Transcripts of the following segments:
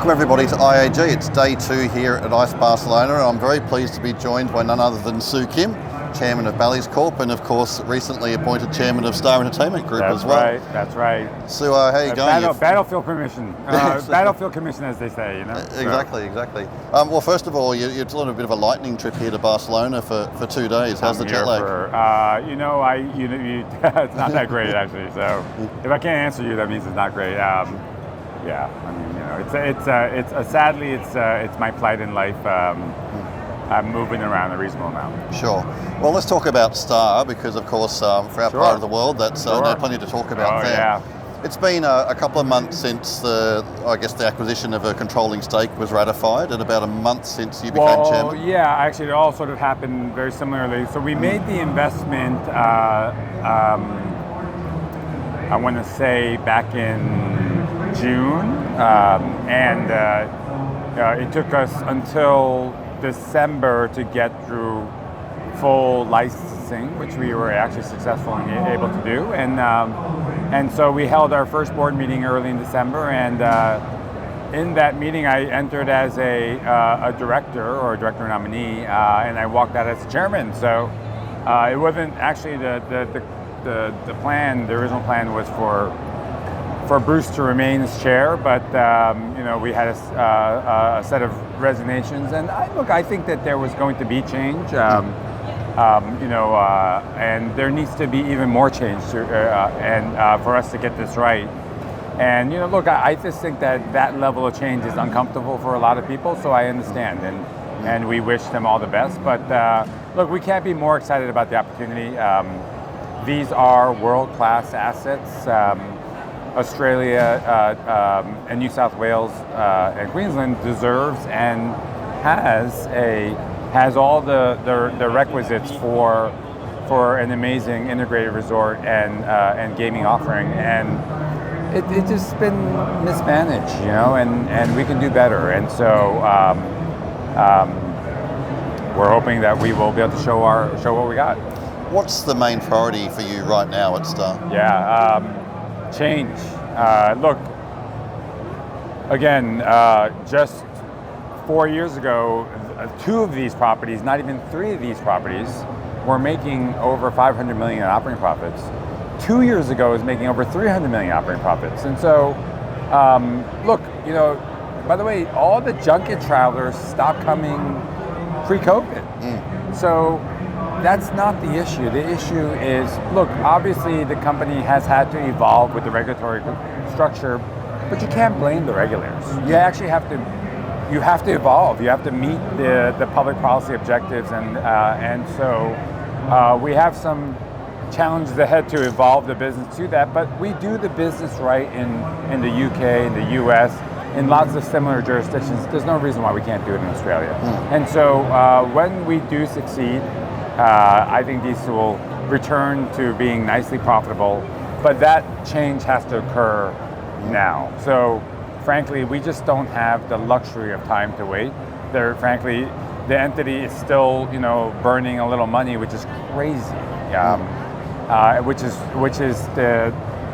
Welcome everybody to IAG. It's day 2 here at ICE Barcelona, and I'm very pleased to be joined by none other than Soo Kim, chairman of Bally's Corp, and of course recently appointed chairman of Star Entertainment Group as well. That's right. Soo, how are you going? Battlefield permission. Battlefield commission, as they say, you know. Exactly. Well, first of all, it's a little bit of a lightning trip here to Barcelona for 2 days. How's the jet lag? It's not that great actually. So if I can't answer you, that means it's not great. Sadly, it's my plight in life. I'm moving around a reasonable amount. Sure. Well, let's talk about Star, because of course for our part of the world, that's plenty to talk about there. Yeah. It's been a couple of months since the acquisition of a controlling stake was ratified, and about a month since you became chairman. Yeah, actually it all sort of happened very similarly. So we made the investment, I want to say back in June, and it took us until December to get through full licensing, which we were actually successful in able to do, and so we held our first board meeting early in December, and in that meeting I entered as a director or a director nominee, and I walked out as chairman. So it wasn't actually the plan. The original plan was for Bruce to remain as chair, but we had a set of resignations, and I think that there was going to be change, and there needs to be even more change for us to get this right. And I just think that level of change is uncomfortable for a lot of people, so I understand, and we wish them all the best. But we can't be more excited about the opportunity. These are world-class assets. Australia and New South Wales and Queensland deserves and has all the requisites for an amazing integrated resort and gaming offering, and it's just been mismanaged, and we can do better, and so we're hoping that we will be able to show what we got. What's the main priority for you right now at Star? Change. Just 4 years ago, 2 of these properties, not even 3 of these properties, were making over 500 million in operating profits. 2 years ago, it was making over 300 million operating profits. And so, by the way, all the junket travelers stopped coming pre-COVID. So that's not the issue. The issue is, obviously the company has had to evolve with the regulatory structure, but you can't blame the regulators. You actually have to evolve. You have to meet the public policy objectives, and so we have some challenges ahead to evolve the business to that, but we do the business right in the UK, in the US, in lots of similar jurisdictions. There's no reason why we can't do it in Australia. And so when we do succeed, I think these will return to being nicely profitable, but that change has to occur now. So frankly, we just don't have the luxury of time to wait. Frankly, the entity is still, burning a little money, which is crazy.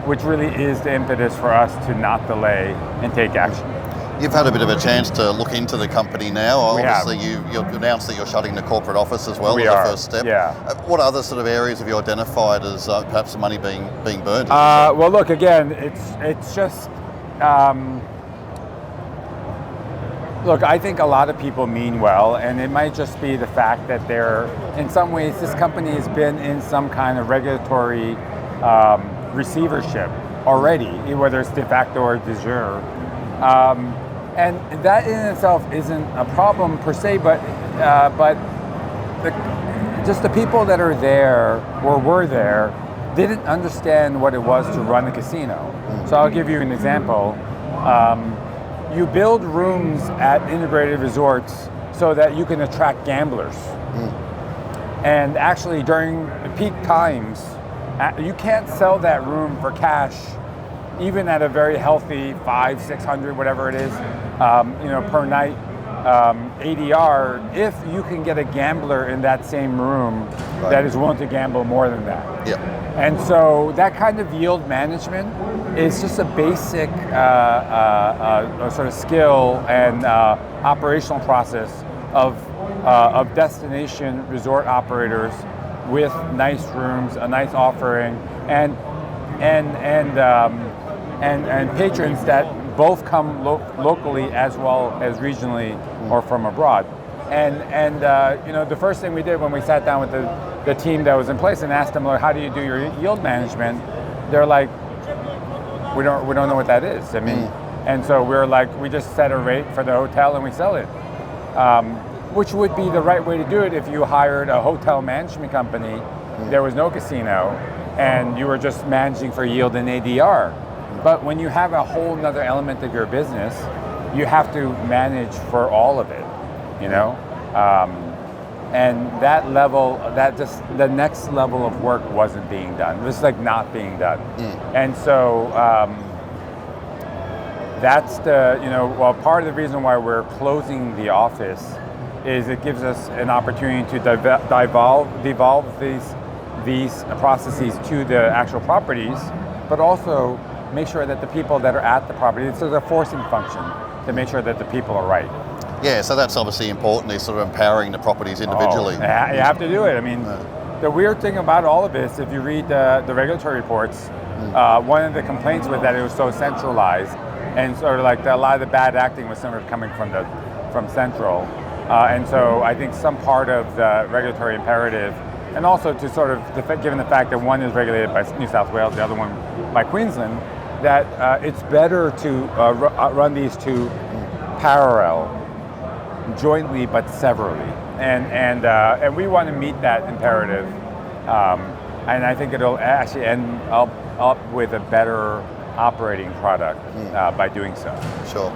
Which really is the impetus for us to not delay and take action. You've had a bit of a chance to look into the company now. Obviously, you've announced that you're shutting the corporate office as well as a first step. Yeah. What other sort of areas have you identified as perhaps the money being burned? Again, it's just. I think a lot of people mean well, and it might just be the fact that in some ways, this company has been in some kind of regulatory receivership already, whether it's de facto or de jure. And that in itself isn't a problem per se, but just the people that are there or were there didn't understand what it was to run a casino. So I'll give you an example. You build rooms at integrated resorts so that you can attract gamblers. And actually during peak times, you can't sell that room for cash, even at a very healthy $500-600, whatever it is, per night. ADR if you can get a gambler in that same room that is willing to gamble more than that. Yeah. And so that kind of yield management is just a basic sort of skill and operational process of destination resort operators with nice rooms, a nice offering, and patrons that both come locally as well as regionally or from abroad. And the first thing we did when we sat down with the team that was in place and asked them, like, how do you do your yield management? They're like, we don't know what that is. I mean, and so we're like, we just set a rate for the hotel and we sell it, which would be the right way to do it if you hired a hotel management company. There was no casino, and you were just managing for yield and ADR. But when you have a whole nother element of your business, you have to manage for all of it, you know? And that level, the next level of work wasn't being done. It was like not being done. And so that's part of the reason why we're closing the office is it gives us an opportunity to devolve these processes to the actual properties, but also make sure that the people that are at the property, it's a forcing function to make sure that the people are right. Yeah, so that's obviously important, is sort of empowering the properties individually. You have to do it. I mean, the weird thing about all of this, if you read the regulatory reports, one of the complaints was that it was so centralized, and sort of like a lot of the bad acting was sort of coming from central. And so I think some part of the regulatory imperative, and also to sort of, given the fact that one is regulated by New South Wales, the other one by Queensland, that it's better to run these two parallel, jointly but severally, and we want to meet that imperative, and I think it'll actually end up with a better operating product by doing so. Sure.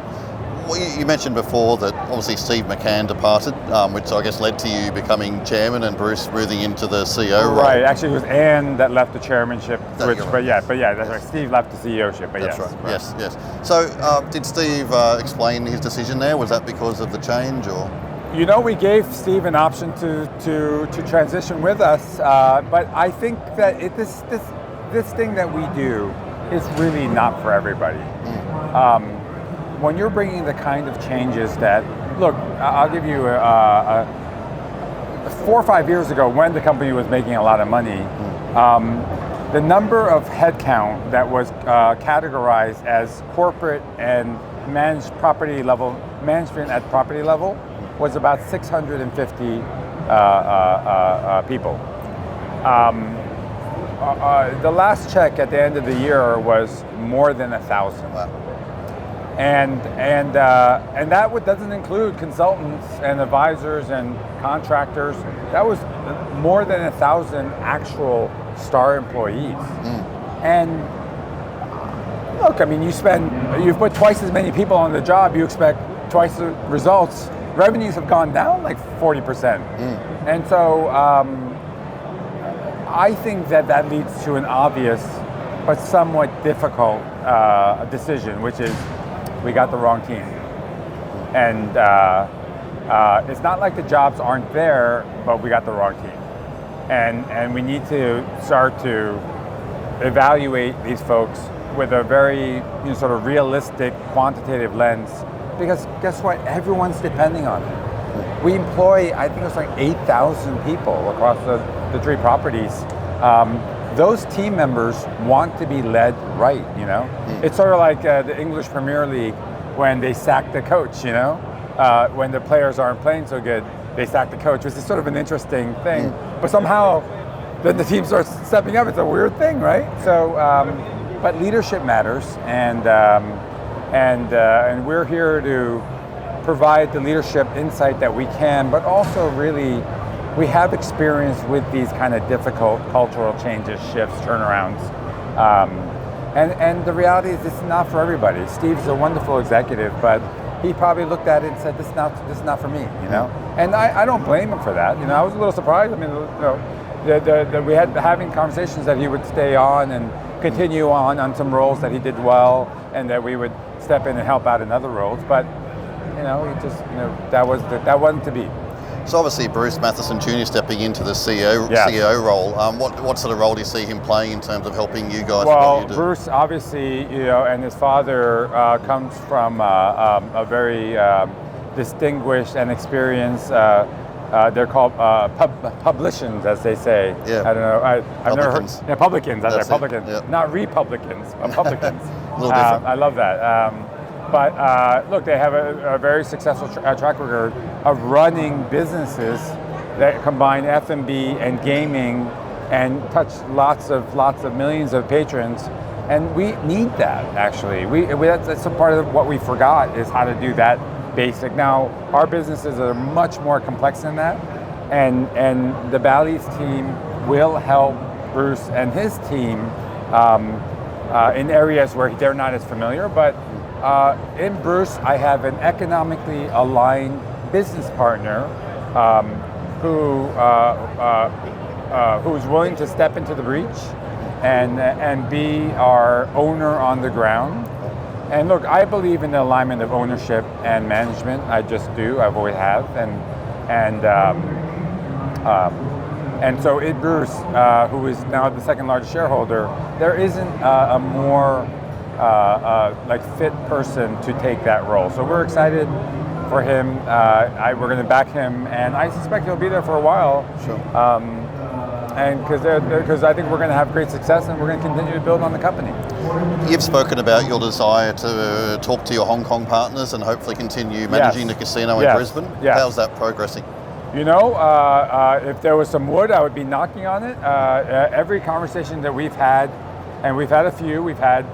Well, you mentioned before that obviously Steve McCann departed, which I guess led to you becoming chairman and Bruce moving into the CEO role. Right, actually it was Anne that left the chairmanship, Right. but that's right. Steve left the CEOship, but That's yes. right. Yes. So did Steve explain his decision there? Was that because of the change, or? You know, we gave Steve an option to transition with us, but I think that this thing that we do is really not for everybody. When you're bringing the kind of changes that, look, I'll give you 4 or 5 years ago when the company was making a lot of money, the number of headcount that was categorized as corporate and management at property level was about 650 people. The last check at the end of the year was more than 1,000. Wow. And that doesn't include consultants and advisors and contractors. That was more than 1,000 actual Star employees. And look, I mean, you've put twice as many people on the job, you expect twice the results. Revenues have gone down like 40%. And so I think that leads to an obvious but somewhat difficult decision, which is we got the wrong team. And it's not like the jobs aren't there, but we got the wrong team. And we need to start to evaluate these folks with a very sort of realistic, quantitative lens, because guess what? Everyone's depending on it. We employ, I think it's like 8,000 people across the 3 properties. Those team members want to be led right, you know? It's sort of like the English Premier League when they sack the coach, you know? When the players aren't playing so good, they sack the coach, which is sort of an interesting thing. But somehow, then the team starts stepping up. It's a weird thing, right? So, but leadership matters, and we're here to provide the leadership insight that we can, but also really, we have experience with these kind of difficult cultural changes, shifts, turnarounds. And the reality is it's not for everybody. Steve's a wonderful executive, but he probably looked at it and said, this is not for me, you know? And I don't blame him for that. You know, I was a little surprised. I mean, you know, we had having conversations that he would stay on and continue on some roles that he did well, and that we would step in and help out in other roles. But you that wasn't to be. So obviously Bruce Mathieson Jr. stepping into the CEO role. What sort of role do you see him playing in terms of helping you guys? Well, what you do? Bruce obviously, and his father comes from a very distinguished and experienced. They're called publicans, as they say. Yeah. I don't know. I've never heard. Publicans. Yeah, publicans. That's right, it. publicans. Yep. Not republicans, but publicans. A little different. I love that. But look, they have a very successful track record of running businesses that combine F&B and gaming and touch lots of millions of patrons. And we need that, actually. That's a part of what we forgot, is how to do that basic. Now, our businesses are much more complex than that. And the Bally's team will help Bruce and his team in areas where they're not as familiar. But in Bruce, I have an economically aligned business partner who's willing to step into the breach and be our owner on the ground. And look, I believe in the alignment of ownership and management. I just do. I've always have. And so in Bruce, who is now the second largest shareholder, there isn't a more fit person to take that role. So we're excited for him. We're going to back him, and I suspect he'll be there for a while. Sure. And because I think we're going to have great success, and we're going to continue to build on the company. You've spoken about your desire to talk to your Hong Kong partners and hopefully continue managing the casino in Brisbane. Yes. How's that progressing? If there was some wood, I would be knocking on it. Every conversation that we've had, and we've had a few, we've had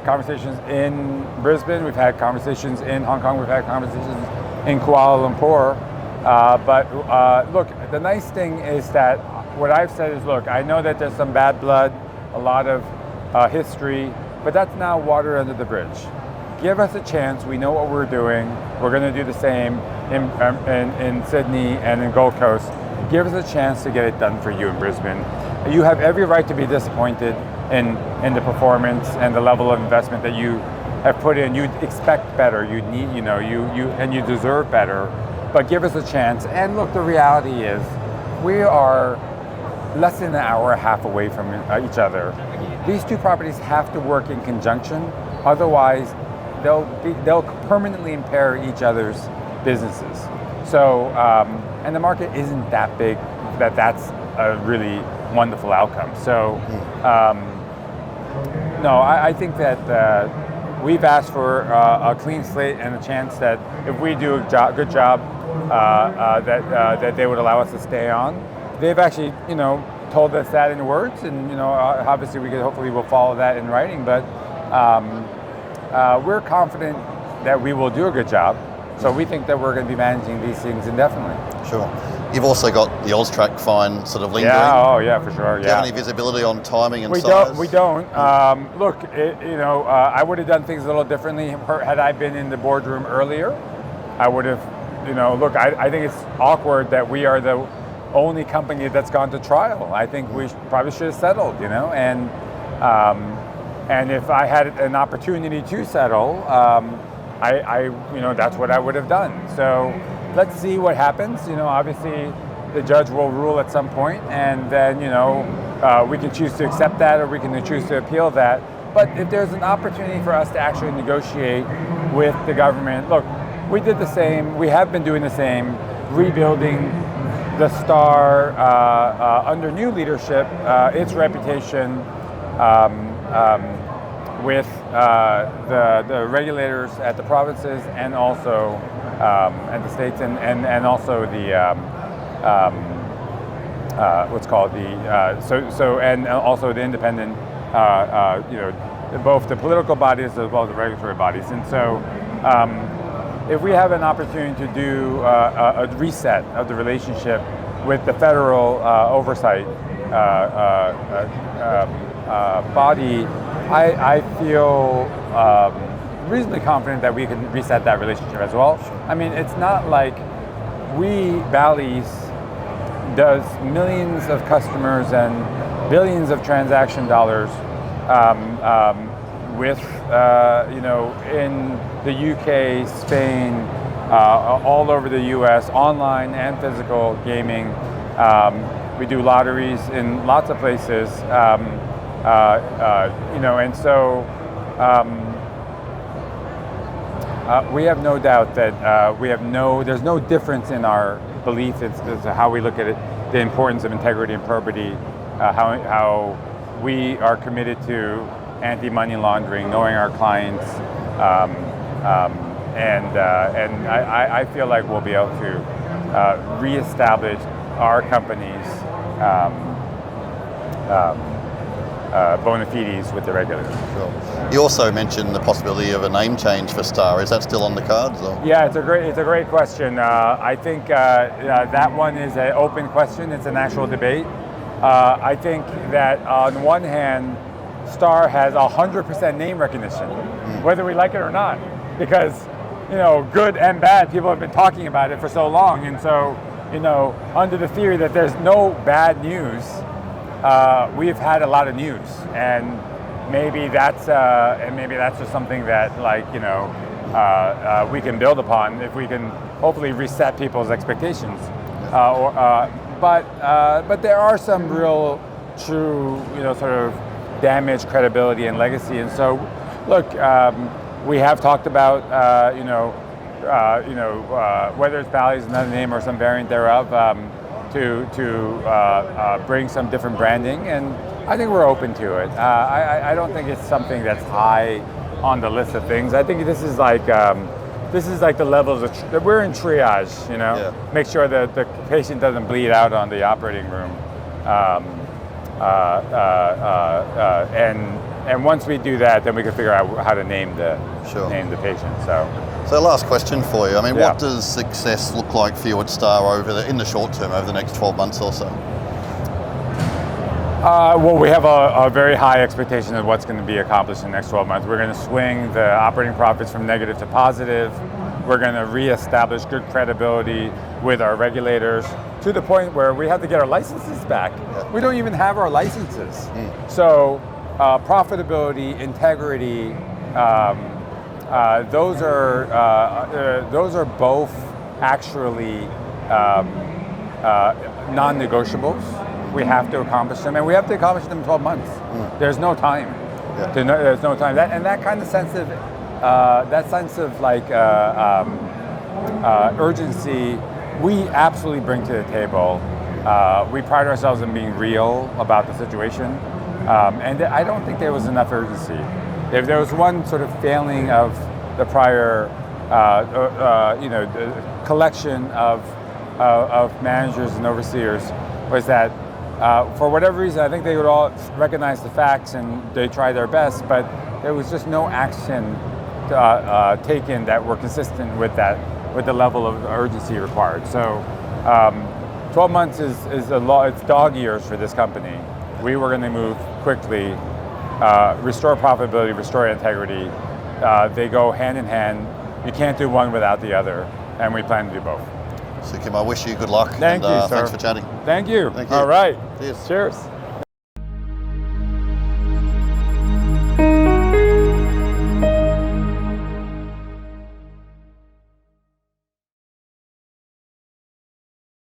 conversations in Brisbane, we've had conversations in Hong Kong, we've had conversations in Kuala Lumpur. Look, the nice thing is that what I've said is, look, I know that there's some bad blood, a lot of history, but that's now water under the bridge. Give us a chance. We know what we're doing. We're going to do the same in Sydney and in Gold Coast. Give us a chance to get it done for you in Brisbane. You have every right to be disappointed in the performance and the level of investment that you have put in. You expect better. You need, and you deserve better. But give us a chance. And look, the reality is, we are less than an hour and a half away from each other. These two properties have to work in conjunction. Otherwise, they'll permanently impair each other's businesses. So, and the market isn't that big that's a really wonderful outcome. So, no, I think that we've asked for a clean slate and a chance that if we do a good job, that they would allow us to stay on. They've actually, told us that in words, and obviously hopefully we'll follow that in writing. But we're confident that we will do a good job. So we think that we're going to be managing these things indefinitely. Sure. You've also got the AusTrack fine sort of lingering. Yeah, for sure. Do you have any visibility on timing and size? We don't. Look, I would have done things a little differently had I been in the boardroom earlier. I would have, look, I think it's awkward that we are the only company that's gone to trial. I think we probably should have settled, and if I had an opportunity to settle, that's what I would have done. So let's see what happens. Obviously the judge will rule at some point, and then, we can choose to accept that or we can choose to appeal that. But if there's an opportunity for us to actually negotiate with the government, look, we did the same, we have been doing the same, rebuilding the Star under new leadership, its reputation with the regulators at the provinces and also at the states and also the what's called the and also the independent both the political bodies as well as the regulatory bodies. And so if we have an opportunity to do a reset of the relationship with the federal oversight body, I feel reasonably confident that we can reset that relationship as well. I mean, it's not like Bally's does millions of customers and billions of transaction dollars with in the UK, Spain, all over the U.S., online and physical gaming. We do lotteries in lots of places, and so we have no doubt that there's no difference in our belief as to how we look at it, the importance of integrity and probity, how we are committed to anti-money laundering, knowing our clients, and I feel like we'll be able to reestablish our company's bona fides with the regulators. Sure. You also mentioned the possibility of a name change for Star. Is that still on the cards? Or? Yeah, it's a great question. I think that one is an open question. It's an actual debate. I think that on one hand, Star has 100% name recognition, whether we like it or not, because good and bad, people have been talking about it for so long, and so under the theory that there's no bad news, we've had a lot of news, and maybe that's just something that we can build upon if we can hopefully reset people's expectations. But there are some real, true, sort of damaged credibility and legacy, and so look, we have talked about whether it's Bally's another name or some variant thereof, to bring some different branding, and I think we're open to it. I don't think it's something that's high on the list of things. I think this is like the levels of we're in triage. Make sure that the patient doesn't bleed out on the operating room, and once we do that, then we can figure out how to name the patient. So last question for you. I mean, what does success look like for you at Star in the short term, over the next 12 months or so? Well, we have a very high expectation of what's going to be accomplished in the next 12 months. We're going to swing the operating profits from negative to positive. We're going to reestablish good credibility with our regulators to the point where we have to get our licenses back. Yeah. We don't even have our licenses. So profitability, integrity, those are both actually non-negotiables. We have to accomplish them, and we have to accomplish them in 12 months. There's no time. There's no time. That kind of sense of urgency, we absolutely bring to the table. We pride ourselves in being real about the situation, and I don't think there was enough urgency. If there was one sort of failing of the prior, collection of managers and overseers, was that for whatever reason, I think they would all recognize the facts and they tried their best, but there was just no action taken that were consistent with the level of urgency required. So 12 months is it's dog years for this company. We were going to move quickly, restore profitability, restore integrity. They go hand in hand. You can't do one without the other, and we plan to do both. Soo Kim, I wish you good luck. Thank you, sir. Thanks for chatting. Thank you. Thank you. All right. Cheers. Cheers.